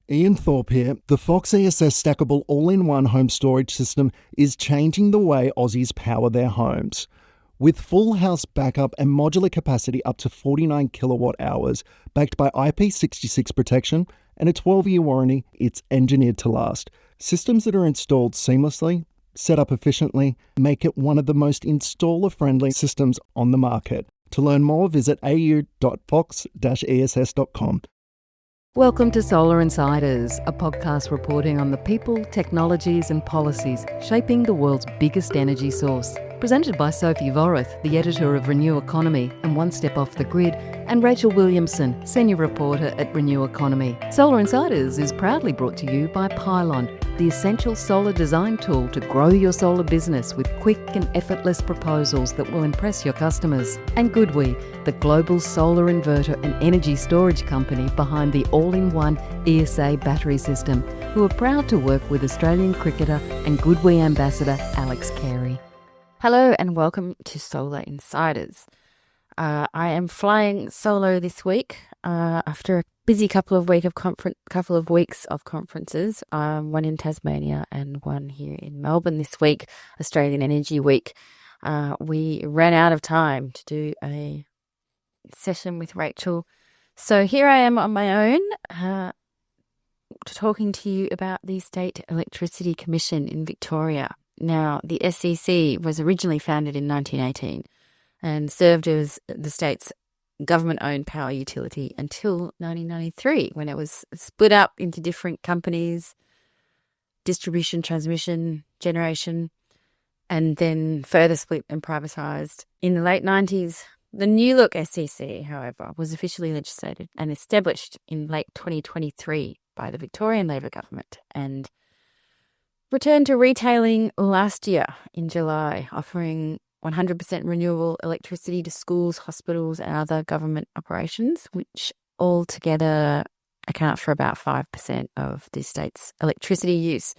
Ian Thorpe here. The Fox ESS stackable all-in-one home storage system is changing the way Aussies power their homes. With full house backup and modular capacity up to 49 kilowatt hours, backed by IP66 protection and a 12-year warranty, it's engineered to last. Systems that are installed seamlessly, set up efficiently, make it one of the most installer-friendly systems on the market. To learn more, visit au.fox-ess.com. Welcome to Solar Insiders, a podcast reporting on the people, technologies and policies shaping the world's biggest energy source. Presented by Sophie Vorrath, the editor of Renew Economy and One Step Off the Grid, and Rachel Williamson, senior reporter at Renew Economy. Solar Insiders is proudly brought to you by Pylon, the essential solar design tool to grow your solar business with quick and effortless proposals that will impress your customers. And GoodWe, the global solar inverter and energy storage company behind the all-in-one ESA battery system, who are proud to work with Australian cricketer and GoodWe ambassador Alex Carey. Hello and welcome to Solar Insiders. I am flying solo this week after a busy couple of weeks of conferences, one in Tasmania and one here in Melbourne this week, Australian Energy Week. We ran out of time to do a session with Rachel. So here I am on my own talking to you about the State Electricity Commission in Victoria. Now, the SEC was originally founded in 1918 and served as the state's government-owned power utility until 1993, when it was split up into different companies, distribution, transmission, generation, and then further split and privatised. In the late 90s, the new look SEC, however, was officially legislated and established in late 2023 by the Victorian Labor government and returned to retailing last year in July, offering 100% renewable electricity to schools, hospitals and other government operations, which altogether account for about 5% of the state's electricity use.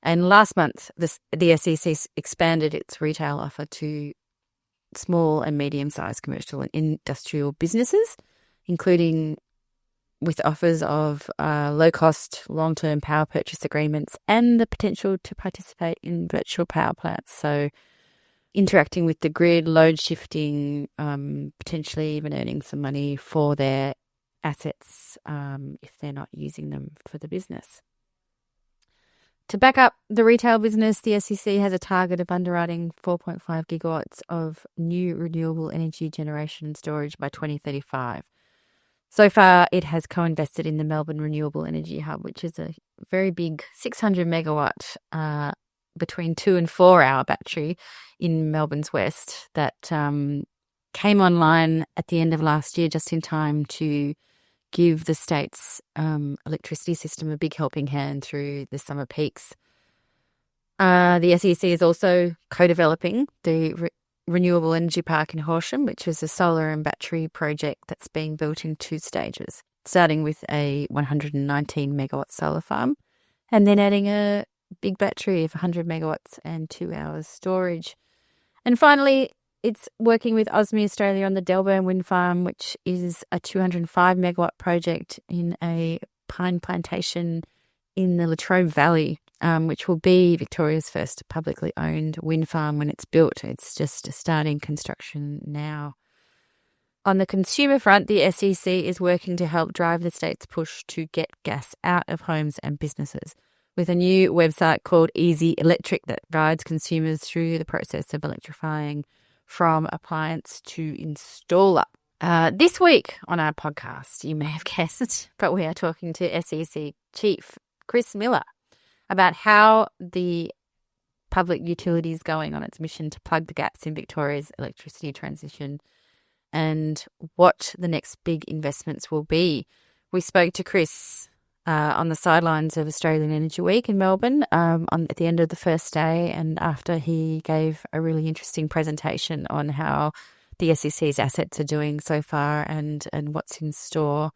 And last month, the SEC expanded its retail offer to small and medium-sized commercial and industrial businesses, including with offers of low-cost, long-term power purchase agreements and the potential to participate in virtual power plants. So interacting with the grid, load shifting, potentially even earning some money for their assets if they're not using them for the business. To back up the retail business, the SEC has a target of underwriting 4.5 gigawatts of new renewable energy generation and storage by 2035. So far, it has co-invested in the Melbourne Renewable Energy Hub, which is a very big 600 megawatt between 2 and 4 hour battery in Melbourne's west that came online at the end of last year, just in time to give the state's electricity system a big helping hand through the summer peaks. The SEC is also co-developing the Renewable Energy Park in Horsham, which is a solar and battery project that's being built in 2 stages, starting with a 119 megawatt solar farm and then adding a big battery of 100 megawatts and 2 hours storage. And finally, it's working with Osmi Australia on the Delburn Wind Farm, which is a 205 megawatt project in a pine plantation in the Latrobe Valley, which will be Victoria's first publicly owned wind farm when it's built. It's just starting construction now. On the consumer front, the SEC is working to help drive the state's push to get gas out of homes and businesses with a new website called Easy Electric that guides consumers through the process of electrifying from appliance to installer. This week on our podcast, you may have guessed, but we are talking to SEC Chief Chris Miller about how the public utility is going on its mission to plug the gaps in Victoria's electricity transition and what the next big investments will be. We spoke to Chris on the sidelines of Australian Energy Week in Melbourne at the end of the first day, and after he gave a really interesting presentation on how the SEC's assets are doing so far and what's in store.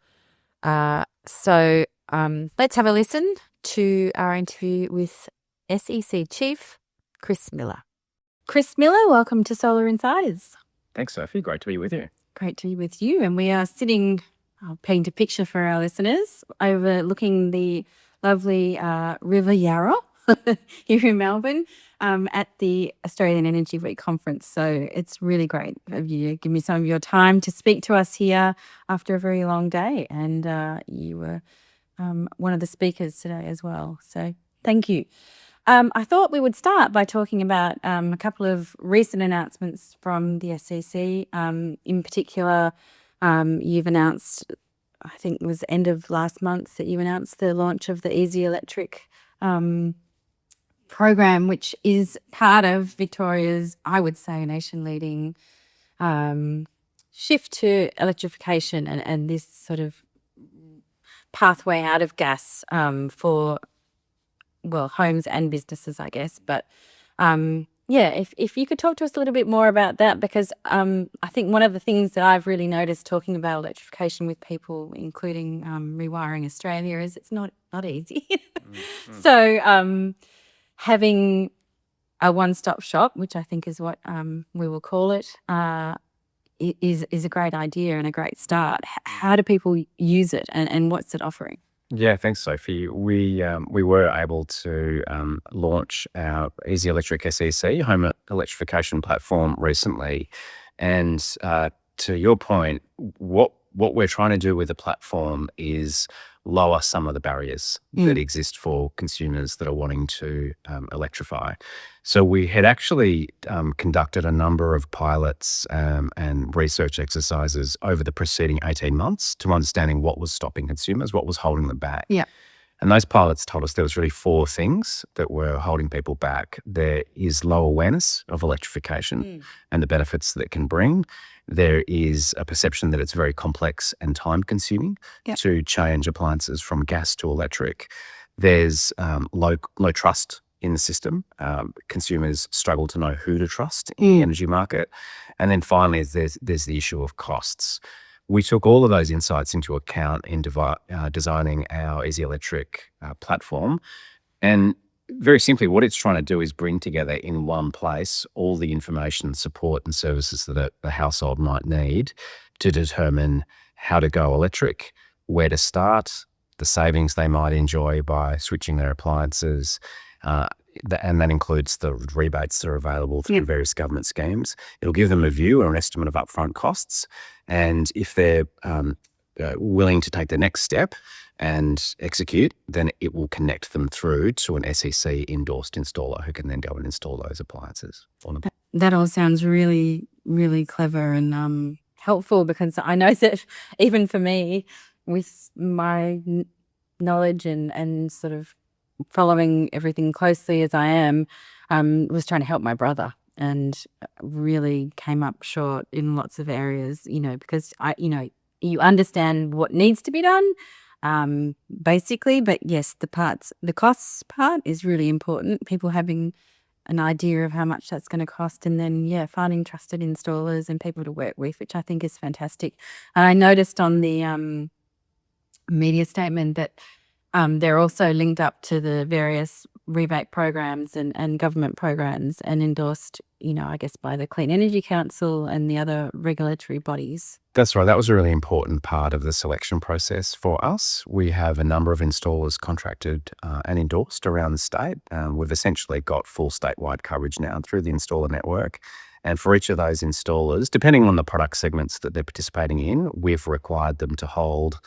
So let's have a listen to our interview with SEC Chief Chris Miller. Chris Miller, welcome to Solar Insiders. Thanks, Sophie. Great to be with you. Great to be with you. And we are sitting I'll paint a picture for our listeners, overlooking the lovely River Yarra here in Melbourne at the Australian Energy Week conference. So it's really great of you to give me some of your time to speak to us here after a very long day. And you were one of the speakers today as well. So thank you. I thought we would start by talking about a couple of recent announcements from the SEC. In particular, you've announced, I think it was end of last month, that you announced the launch of the Easy Electric program, which is part of Victoria's, I would say, nation-leading shift to electrification and this sort of pathway out of gas for homes and businesses, I guess. But if you could talk to us a little bit more about that, because I think one of the things that I've really noticed talking about electrification with people, including Rewiring Australia, is it's not easy. So having a one-stop shop, which I think is what we will call it, is a great idea and a great start. How do people use it, and what's it offering? Yeah, thanks, Sophie. We were able to launch our Easy Electric SEC home electrification platform recently, and to your point, what we're trying to do with the platform is lower some of the barriers that exist for consumers that are wanting to electrify. So we had actually conducted a number of pilots and research exercises over the preceding 18 months to understanding what was stopping consumers, what was holding them back. Yeah. And those pilots told us there was really 4 things that were holding people back. There is low awareness of electrification and the benefits that it can bring. There is a perception that it's very complex and time-consuming to change appliances from gas to electric. There's low trust in the system. Consumers struggle to know who to trust in the energy market. And then finally, there's the issue of costs. We took all of those insights into account in designing our Easy Electric platform. And very simply, what it's trying to do is bring together in one place all the information, support and services that the household might need to determine how to go electric, where to start, the savings they might enjoy by switching their appliances, and that includes the rebates that are available through various government schemes. It'll give them a view or an estimate of upfront costs. And if they're willing to take the next step and execute, then it will connect them through to an SEC-endorsed installer who can then go and install those appliances on them. That all sounds really, really clever and helpful, because I know that even for me, with my knowledge and sort of following everything closely as I am, was trying to help my brother, and really came up short in lots of areas, because you understand what needs to be done, basically, but yes, the costs part is really important. People having an idea of how much that's going to cost, and then finding trusted installers and people to work with, which I think is fantastic. And I noticed on the media statement that they're also linked up to the various rebate programs and government programs, and endorsed, I guess, by the Clean Energy Council and the other regulatory bodies. That's right. That was a really important part of the selection process for us. We have a number of installers contracted and endorsed around the state. We've essentially got full statewide coverage now through the installer network. And for each of those installers, depending on the product segments that they're participating in, we've required them to hold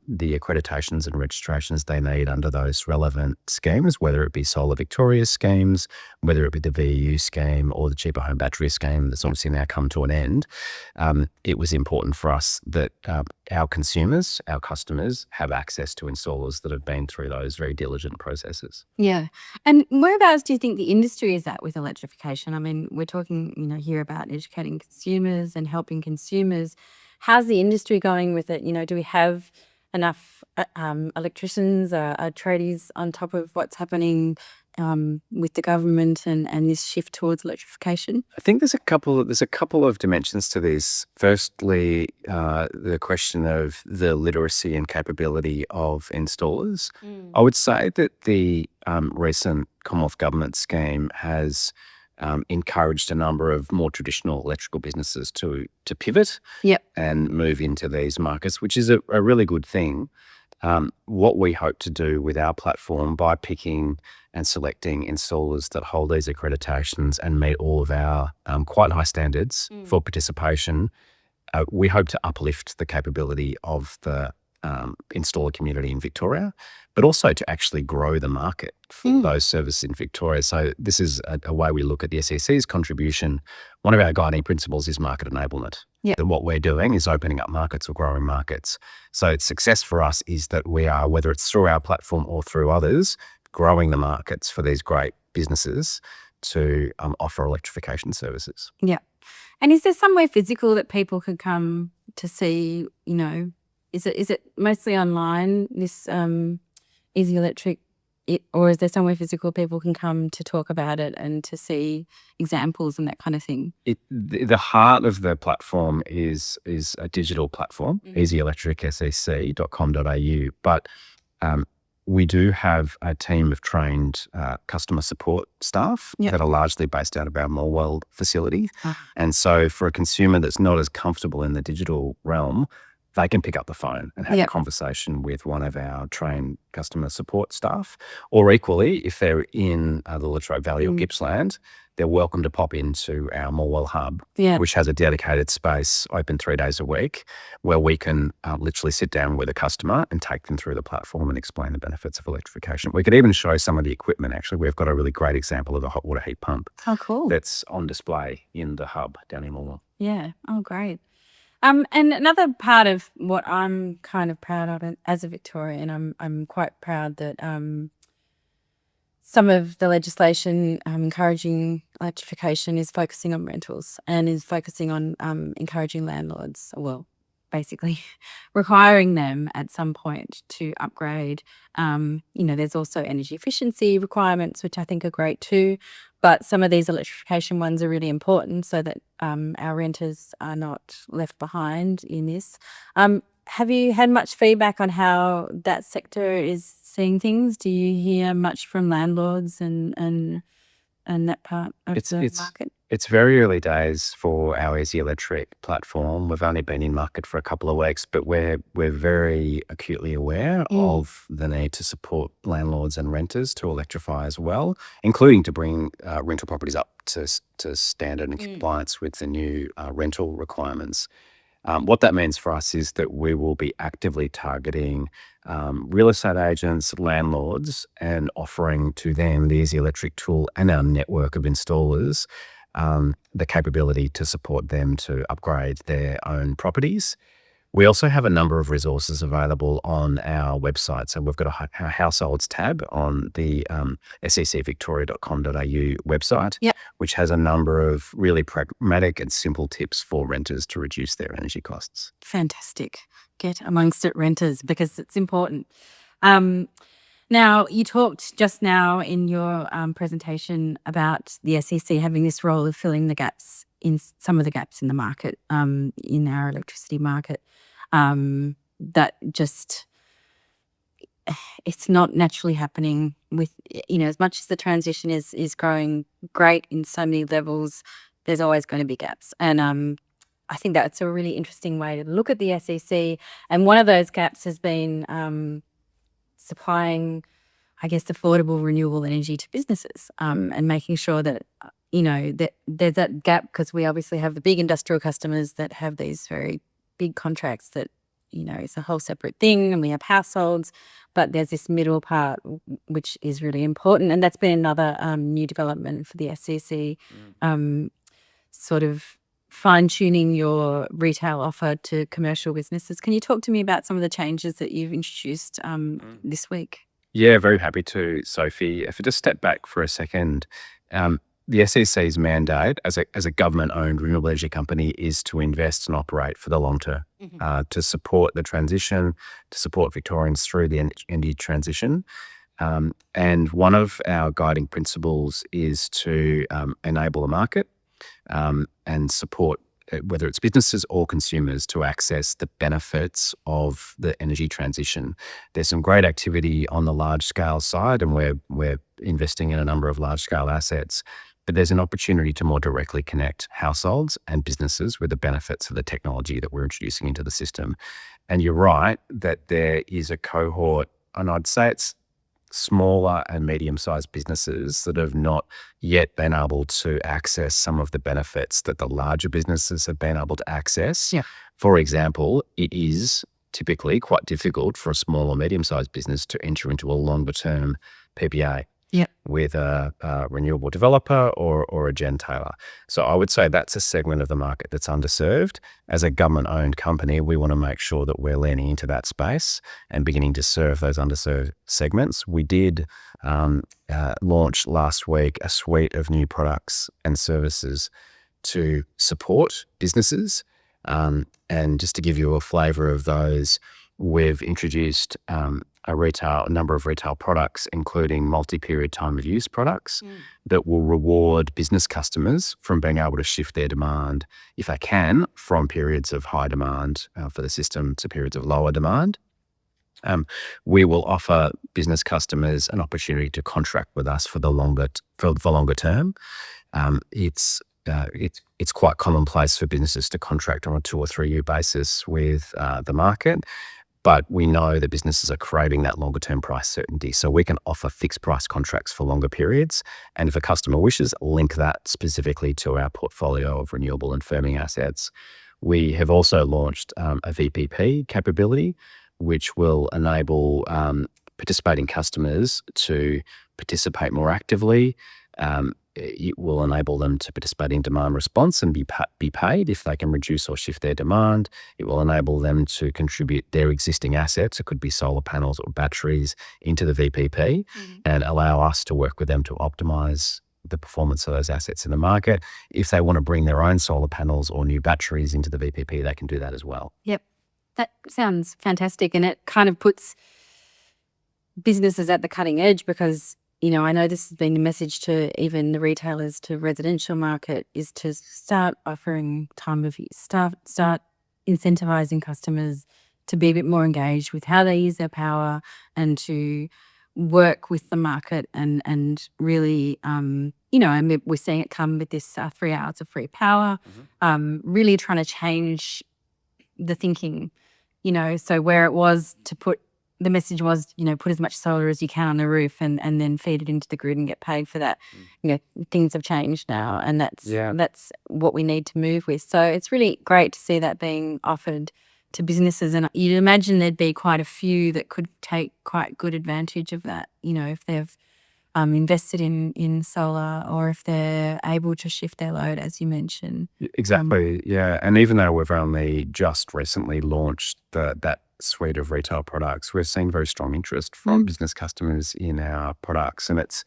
the accreditations and registrations they need under those relevant schemes, whether it be Solar Victoria's schemes, whether it be the VEU scheme or the cheaper home battery scheme that's obviously now come to an end. It was important for us that our consumers, our customers, have access to installers that have been through those very diligent processes. Yeah. And whereabouts do you think the industry is at with electrification? I mean, we're talking, here about educating consumers and helping consumers. How's the industry going with it? Do we have enough electricians, tradies on top of what's happening with the government and this shift towards electrification? I think there's a couple of dimensions to this. Firstly, the question of the literacy and capability of installers. I would say that the recent Commonwealth Government scheme has encouraged a number of more traditional electrical businesses to pivot and move into these markets, which is a really good thing. What we hope to do with our platform by picking and selecting installers that hold these accreditations and meet all of our quite high standards for participation, we hope to uplift the capability of the installer community in Victoria, but also to actually grow the market for those services in Victoria. So this is a way we look at the SEC's contribution. One of our guiding principles is market enablement. That what we're doing is opening up markets or growing markets. So success for us is that we are, whether it's through our platform or through others, growing the markets for these great businesses to offer electrification services. Yeah. And is there somewhere physical that people could come to see, is it mostly online, this Easy Electric, or is there somewhere physical people can come to talk about it and to see examples and that kind of thing? The heart of the platform is a digital platform, easyelectricsec.com.au. But we do have a team of trained customer support staff that are largely based out of our Morwell facility. And so for a consumer that's not as comfortable in the digital realm, they can pick up the phone and have a conversation with one of our trained customer support staff. Or equally, if they're in the Latrobe Valley or Gippsland, they're welcome to pop into our Morwell hub, which has a dedicated space open 3 days a week, where we can literally sit down with a customer and take them through the platform and explain the benefits of electrification. We could even show some of the equipment. Actually, we've got a really great example of a hot water heat pump. Oh, cool. That's on display in the hub down in Morwell. Yeah. Oh, great. And another part of what I'm kind of proud of as a Victorian, I'm quite proud that some of the legislation encouraging electrification is focusing on rentals and is focusing on encouraging landlords, well, basically requiring them at some point to upgrade. There's also energy efficiency requirements, which I think are great too. But some of these electrification ones are really important so that our renters are not left behind in this. Have you had much feedback on how that sector is seeing things? Do you hear much from landlords and that part of the market? It's very early days for our Easy Electric platform. We've only been in market for a couple of weeks, but we're very acutely aware of the need to support landlords and renters to electrify as well, including to bring rental properties up to standard and compliance with the new rental requirements. What that means for us is that we will be actively targeting real estate agents, landlords, and offering to them the Easy Electric tool and our network of installers the capability to support them to upgrade their own properties. We also have a number of resources available on our website. So we've got a households tab on the secvictoria.com.au website, which has a number of really pragmatic and simple tips for renters to reduce their energy costs. Fantastic. Get amongst it, renters, because it's important. Now, you talked just now in your presentation about the SEC having this role of filling the gaps in some of the gaps in the market, in our electricity market, that just, it's not naturally happening with, as much as the transition is growing great in so many levels, there's always going to be gaps. And I think that's a really interesting way to look at the SEC. And one of those gaps has been supplying, I guess, affordable renewable energy to businesses, and making sure that, that there's that gap, because we obviously have the big industrial customers that have these very big contracts that, it's a whole separate thing, and we have households, but there's this middle part which is really important. And that's been another new development for the SEC, sort of fine-tuning your retail offer to commercial businesses. Can you talk to me about some of the changes that you've introduced this week? Yeah, very happy to, Sophie. If I just step back for a second, the SEC's mandate as a government-owned renewable energy company is to invest and operate for the long term, to support the transition, to support Victorians through the energy transition. And one of our guiding principles is to enable the market and support, whether it's businesses or consumers, to access the benefits of the energy transition. There's some great activity on the large scale side, and we're investing in a number of large scale assets. but there's an opportunity to more directly connect households and businesses with the benefits of the technology that we're introducing into the system. And you're right that there is a cohort, and I'd say it's smaller and medium-sized businesses that have not yet been able to access some of the benefits that the larger businesses have been able to access. Yeah. For example, it is typically quite difficult for a small or medium-sized business to enter into a longer-term PPA with a renewable developer or a gentailer. So I would say that's a segment of the market that's underserved. As a government-owned company, we want to make sure that we're leaning into that space and beginning to serve those underserved segments. We did launch last week a suite of new products and services to support businesses. And just to give you a flavour of those, we've introduced a number of retail products, including multi-period time of use products that will reward business customers from being able to shift their demand, if they can, from periods of high demand for the system to periods of lower demand. We will offer business customers an opportunity to contract with us for the longer term. It's quite commonplace for businesses to contract on a 2 or 3 year basis with the market. But we know that businesses are craving that longer term price certainty. So we can offer fixed price contracts for longer periods. And if a customer wishes, link that specifically to our portfolio of renewable and firming assets. We have also launched a VPP capability, which will enable participating customers to participate more actively. It will enable them to participate in demand response and be paid if they can reduce or shift their demand. It will enable them to contribute their existing assets, it could be solar panels or batteries, into the VPP and allow us to work with them to optimise the performance of those assets in the market. If they want to bring their own solar panels or new batteries into the VPP, they can do that as well. Yep. That sounds fantastic, and it kind of puts businesses at the cutting edge because, you know, I know this has been the message to even the retailers, to residential market, is to start offering time of use, start incentivizing customers to be a bit more engaged with how they use their power and to work with the market and really, you know, and we're seeing it come with this 3 hours of free power, really trying to change the thinking, you know, so where it was to put, the message was, you know, put as much solar as you can on the roof and then feed it into the grid and get paid for that. You know, things have changed now, and that's what we need to move with. So it's really great to see that being offered to businesses, and you'd imagine there'd be quite a few that could take quite good advantage of that, you know, if they've invested in solar or if they're able to shift their load, as you mentioned. Exactly, yeah. And even though we've only just recently launched that suite of retail products, we're seeing very strong interest from business customers in our products. And it's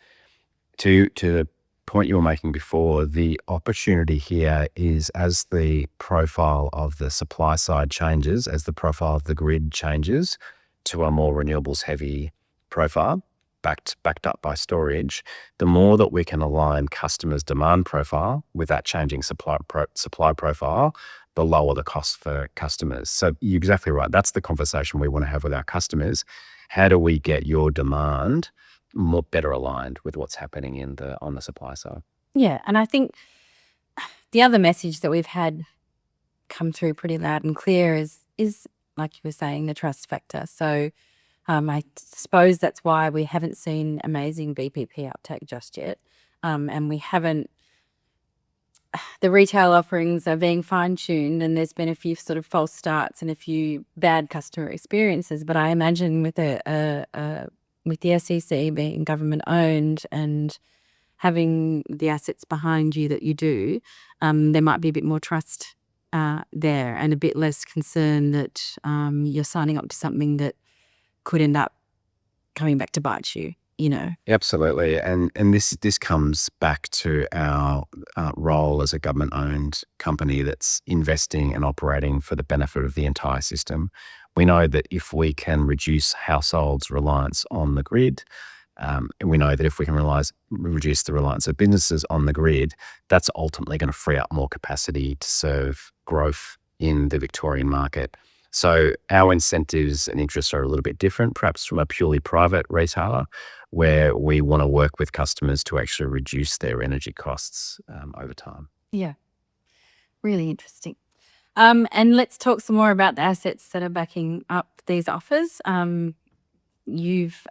to the point you were making before, the opportunity here is as the profile of the supply side changes, as the profile of the grid changes to a more renewables heavy profile, backed up by storage, the more that we can align customers' demand profile with that changing supply profile, the lower the cost for customers. So you're exactly right. That's the conversation we want to have with our customers. How do we get your demand better aligned with what's happening on the supply side? Yeah, and I think the other message that we've had come through pretty loud and clear is like you were saying, the trust factor. So I suppose that's why we haven't seen amazing VPP uptake just yet, and we haven't. The retail offerings are being fine-tuned, and there's been a few sort of false starts and a few bad customer experiences. But I imagine with the SEC being government-owned and having the assets behind you that you do, there might be a bit more trust there and a bit less concern that you're signing up to something that could end up coming back to bite you. You know. Absolutely. And this comes back to our role as a government-owned company that's investing and operating for the benefit of the entire system. We know that if we can reduce households' reliance on the grid, and we know that if we can reduce the reliance of businesses on the grid, that's ultimately going to free up more capacity to serve growth in the Victorian market. So our incentives and interests are a little bit different, perhaps from a purely private retailer, where we want to work with customers to actually reduce their energy costs over time. Yeah, really interesting. And let's talk some more about the assets that are backing up these offers. You've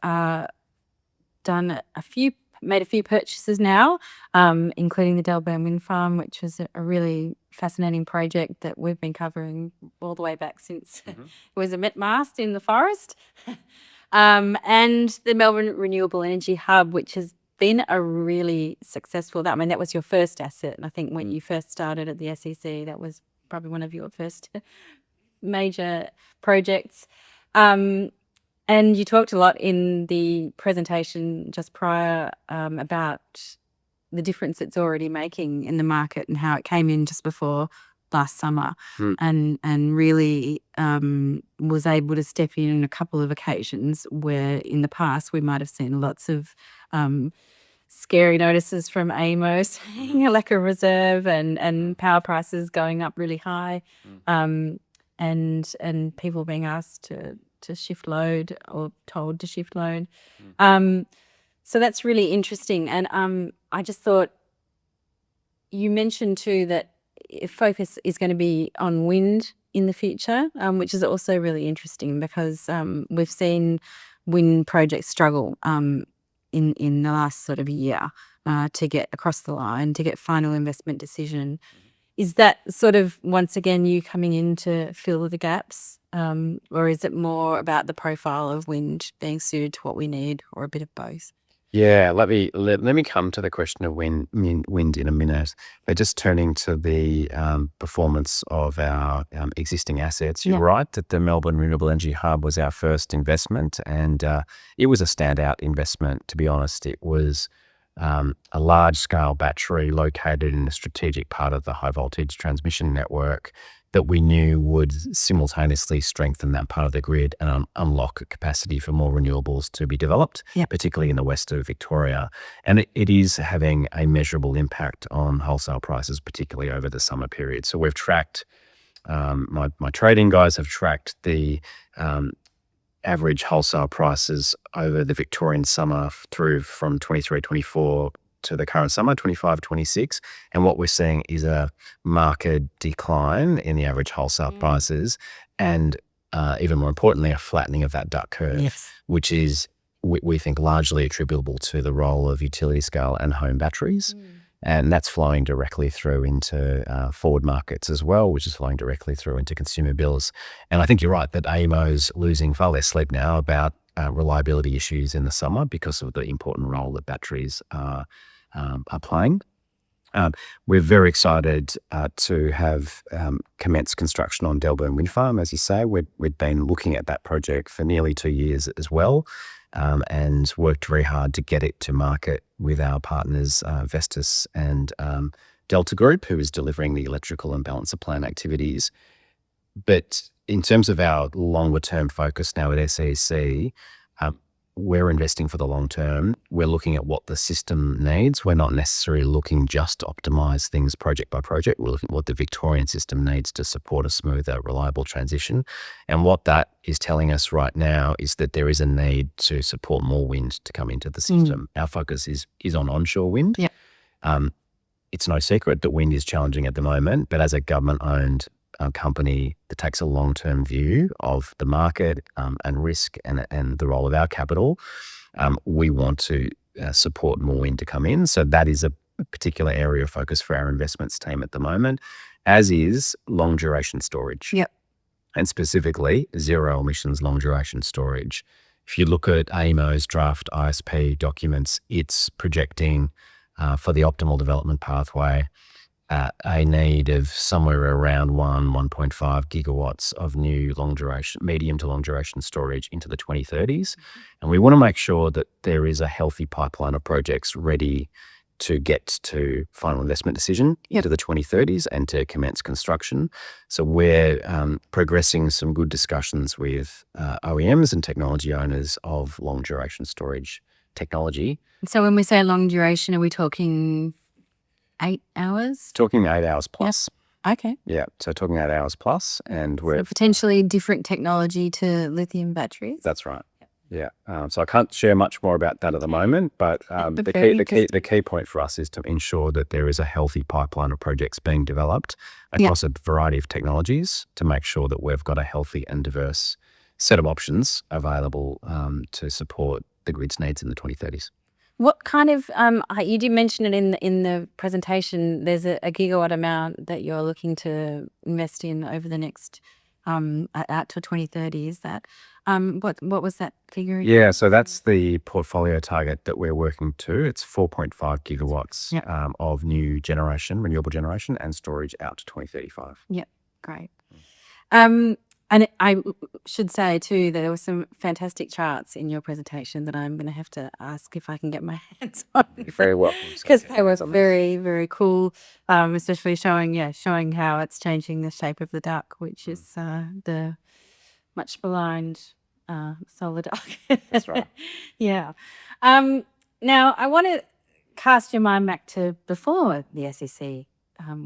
made a few purchases now, including the Delburn Wind Farm, which was a really fascinating project that we've been covering all the way back since it was a mast in the forest. And the Melbourne Renewable Energy Hub, which has been a really successful, that was your first asset. And I think when you first started at the SEC, that was probably one of your first major projects. And you talked a lot in the presentation just prior about the difference it's already making in the market and how it came in just before last summer and really was able to step in a couple of occasions where in the past we might have seen lots of scary notices from AEMO saying a lack of reserve and power prices going up really high and people being asked to shift load or told to shift load. So that's really interesting. And I just thought you mentioned too that focus is going to be on wind in the future, which is also really interesting because we've seen wind projects struggle in the last sort of year to get across the line, to get final investment decision. Is that sort of, once again, you coming in to fill the gaps? Or is it more about the profile of wind being suited to what we need, or a bit of both? Yeah, let me come to the question of wind in a minute. But just turning to the performance of our existing assets, you're right that the Melbourne Renewable Energy Hub was our first investment, and it was a standout investment, to be honest. It was a large-scale battery located in a strategic part of the high-voltage transmission network that we knew would simultaneously strengthen that part of the grid and unlock capacity for more renewables to be developed, particularly in the west of Victoria. And it is having a measurable impact on wholesale prices, particularly over the summer period. So we've tracked, my trading guys have tracked the average wholesale prices over the Victorian summer through from 23-24 to the current summer, 25-26. And what we're seeing is a marked decline in the average wholesale prices and even more importantly, a flattening of that duck curve, which is, we think, largely attributable to the role of utility scale and home batteries. And that's flowing directly through into forward markets as well, which is flowing directly through into consumer bills. And I think you're right that AEMO's losing far less sleep now about reliability issues in the summer because of the important role that batteries are playing. We're very excited to have commenced construction on Delburn Wind Farm. As you say, we've been looking at that project for nearly 2 years as well, and worked very hard to get it to market with our partners, Vestas and Delta Group, who is delivering the electrical and balance of plant activities. But in terms of our longer term focus now at SEC, we're investing for the long term. We're looking at what the system needs. We're not necessarily looking just to optimize things project by project. We're looking at what the Victorian system needs to support a smoother, reliable transition. And what that is telling us right now is that there is a need to support more wind to come into the system. Our focus is on onshore wind. It's no secret that wind is challenging at the moment, but as a government-owned company that takes a long-term view of the market and risk and the role of our capital, we want to support more wind to come in. So that is a particular area of focus for our investments team at the moment, as is long-duration storage. And specifically, zero-emissions long-duration storage. If you look at AEMO's draft ISP documents, it's projecting for the optimal development pathway a need of somewhere around 1.5 gigawatts of new medium to long duration storage into the 2030s. And we want to make sure that there is a healthy pipeline of projects ready to get to final investment decision into the 2030s and to commence construction. So we're progressing some good discussions with OEMs and technology owners of long duration storage technology. So when we say long duration, are we talking 8 hours? Talking 8 hours plus. Okay. Yeah, so talking 8 hours plus, and So we're potentially different technology to lithium batteries. that's right. Yeah, so I can't share much more about that at the moment, but But the very the key point for us is to ensure that there is a healthy pipeline of projects being developed Yeah. across a variety of technologies to make sure that we've got a healthy and diverse set of options available to support the grid's needs in the 2030s. What kind of you did mention it in the presentation. There's a gigawatt amount that you're looking to invest in over the next out to 2030. Is that what was that figure? Yeah, so that's the portfolio target that we're working to. It's 4.5 gigawatts Yep. of new generation, renewable generation, and storage out to 2035. Yep, great. And I should say too that there were some fantastic charts in your presentation that I'm going to have to ask if I can get my hands on. You're very welcome. Because they were very, very cool, especially showing how it's changing the shape of the duck, which is the much maligned solar duck. That's right. Yeah. Now, I want to cast your mind back to before the SEC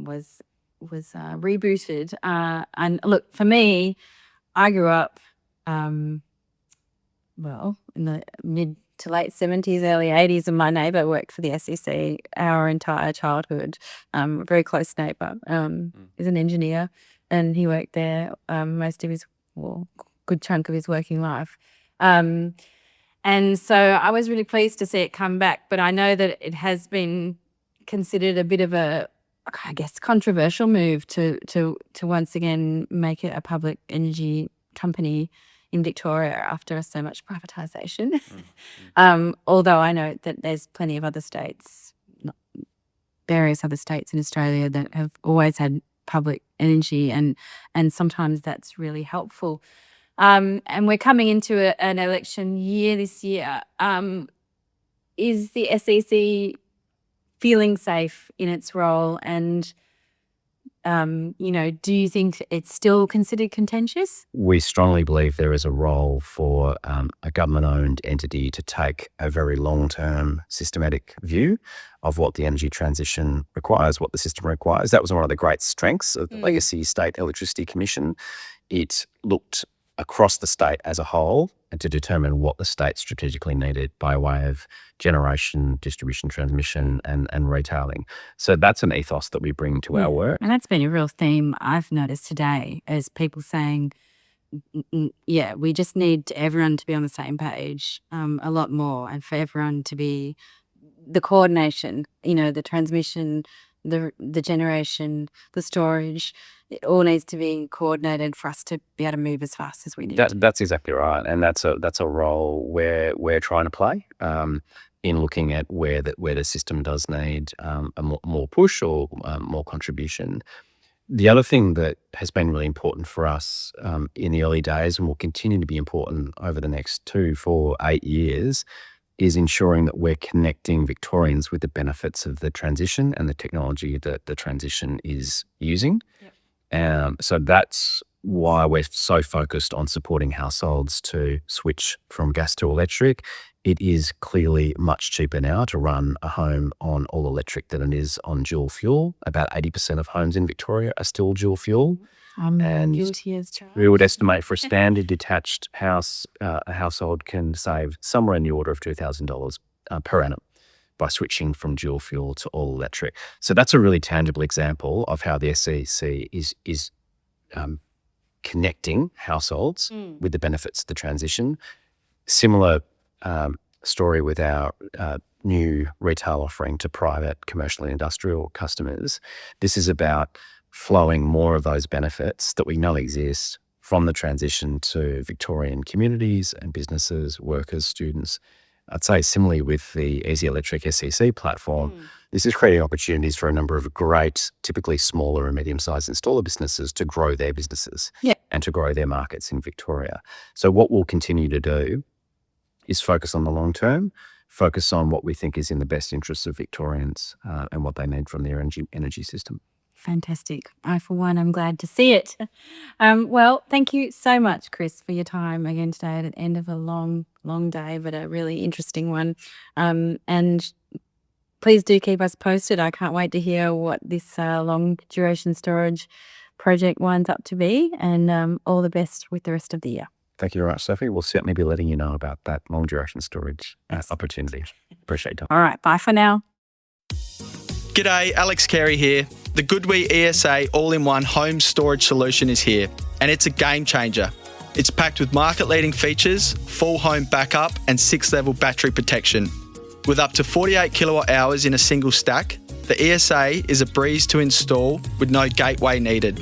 was rebooted. And look, for me, I grew up, well, in the mid to late 70s, early 80s, and my neighbour worked for the SEC our entire childhood. A very close neighbour. Is an engineer, and he worked there most of his, well, good chunk of his working life. And so I was really pleased to see it come back, but I know that it has been considered a bit of a, I guess, controversial move to once again make it a public energy company in Victoria after so much privatisation. Although I know that there's plenty of other states, various other states in Australia that have always had public energy, and sometimes that's really helpful. And we're coming into an election year this year. Is the SEC feeling safe in its role? And, do you think it's still considered contentious? We strongly believe there is a role for a government-owned entity to take a very long-term systematic view of what the energy transition requires, what the system requires. That was one of the great strengths of the legacy State Electricity Commission. It looked across the state as a whole and to determine what the state strategically needed by way of generation, distribution, transmission, and retailing. So that's an ethos that we bring to our work. And that's been a real theme I've noticed today, as people saying, yeah, we just need everyone to be on the same page a lot more, and for everyone to be the coordination, the transmission, the generation, the storage. It all needs to be coordinated for us to be able to move as fast as we need. That's exactly right, and that's a role where we're trying to play in looking at where the system does need a more push or more contribution. The other thing that has been really important for us in the early days and will continue to be important over the next 2, 4, 8 years is ensuring that we're connecting Victorians with the benefits of the transition and the technology that the transition is using. So that's why we're so focused on supporting households to switch from gas to electric. It is clearly much cheaper now to run a home on all electric than it is on dual fuel. About 80% of homes in Victoria are still dual fuel. I'm guilty as charged. We would estimate for a standard detached house, a household can save somewhere in the order of $2,000 per annum by switching from dual fuel to all electric. So that's a really tangible example of how the SEC is connecting households with the benefits of the transition. Similar story with our new retail offering to private, commercial and industrial customers. This is about flowing more of those benefits that we know exist from the transition to Victorian communities and businesses, workers, students. I'd say similarly with the Easy Electric SEC platform, this is creating opportunities for a number of great, typically smaller and medium-sized installer businesses to grow their businesses and to grow their markets in Victoria. So what we'll continue to do is focus on the long term, focus on what we think is in the best interests of Victorians and what they need from their energy system. Fantastic. I, for one, am glad to see it. Well, thank you so much, Chris, for your time again today at the end of a long, long day, but a really interesting one. And please do keep us posted. I can't wait to hear what this long duration storage project winds up to be, and all the best with the rest of the year. Thank you very much, Sophie. We'll certainly be letting you know about that long duration storage opportunity. Appreciate it. All right, bye for now. G'day, Alex Carey here. The GoodWe ESA all-in-one home storage solution is here, and it's a game changer. It's packed with market-leading features, full home backup and 6-level battery protection. With up to 48 kilowatt hours in a single stack, the ESA is a breeze to install with no gateway needed.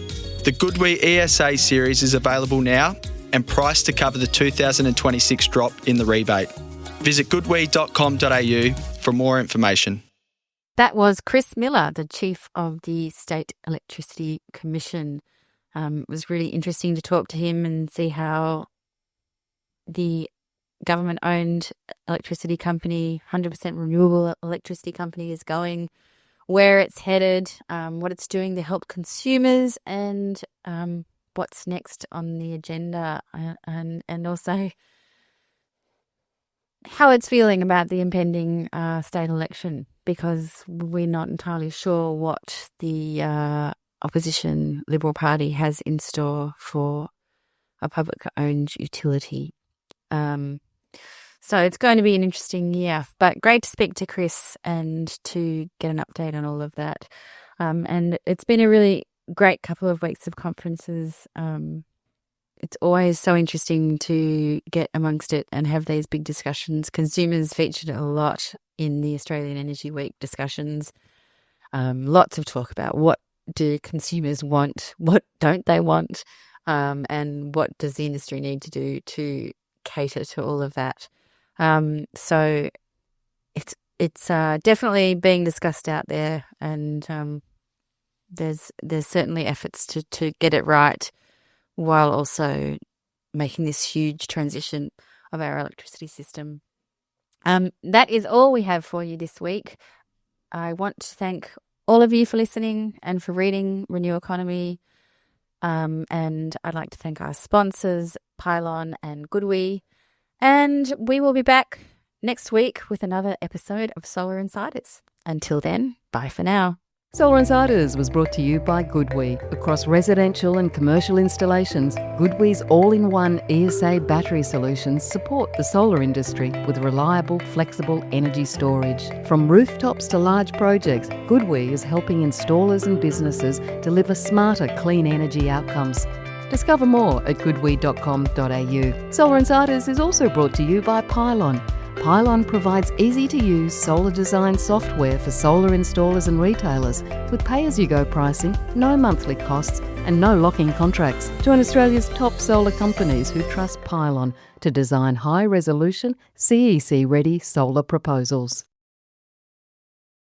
The GoodWe ESA series is available now and priced to cover the 2026 drop in the rebate. Visit goodwe.com.au for more information. That was Chris Miller, the Chief of the State Electricity Commission. It was really interesting to talk to him and see how the government-owned electricity company, 100% renewable electricity company, is going, where it's headed, what it's doing to help consumers, and what's next on the agenda, and also how it's feeling about the impending state election, because we're not entirely sure what the opposition Liberal Party has in store for a public-owned utility. So it's going to be an interesting year, but great to speak to Chris and to get an update on all of that. And it's been a really great couple of weeks of conferences. It's always so interesting to get amongst it and have these big discussions. Consumers featured a lot in the Australian Energy Week discussions. Lots of talk about what do consumers want, what don't they want, and what does the industry need to do to cater to all of that. So it's definitely being discussed out there, and there's certainly efforts to get it right, while also making this huge transition of our electricity system. That is all we have for you this week. I want to thank all of you for listening and for reading Renew Economy. And I'd like to thank our sponsors, Pylon and GoodWe. And we will be back next week with another episode of Solar Insiders. Until then, bye for now. Solar Insiders was brought to you by GoodWe. Across residential and commercial installations, GoodWe's all-in-one ESA battery solutions support the solar industry with reliable, flexible energy storage. From rooftops to large projects, GoodWe is helping installers and businesses deliver smarter, clean energy outcomes. Discover more at goodwe.com.au. Solar Insiders is also brought to you by Pylon. Pylon provides easy-to-use solar design software for solar installers and retailers with pay-as-you-go pricing, no monthly costs and no lock-in contracts. Join Australia's top solar companies who trust Pylon to design high-resolution, CEC-ready solar proposals.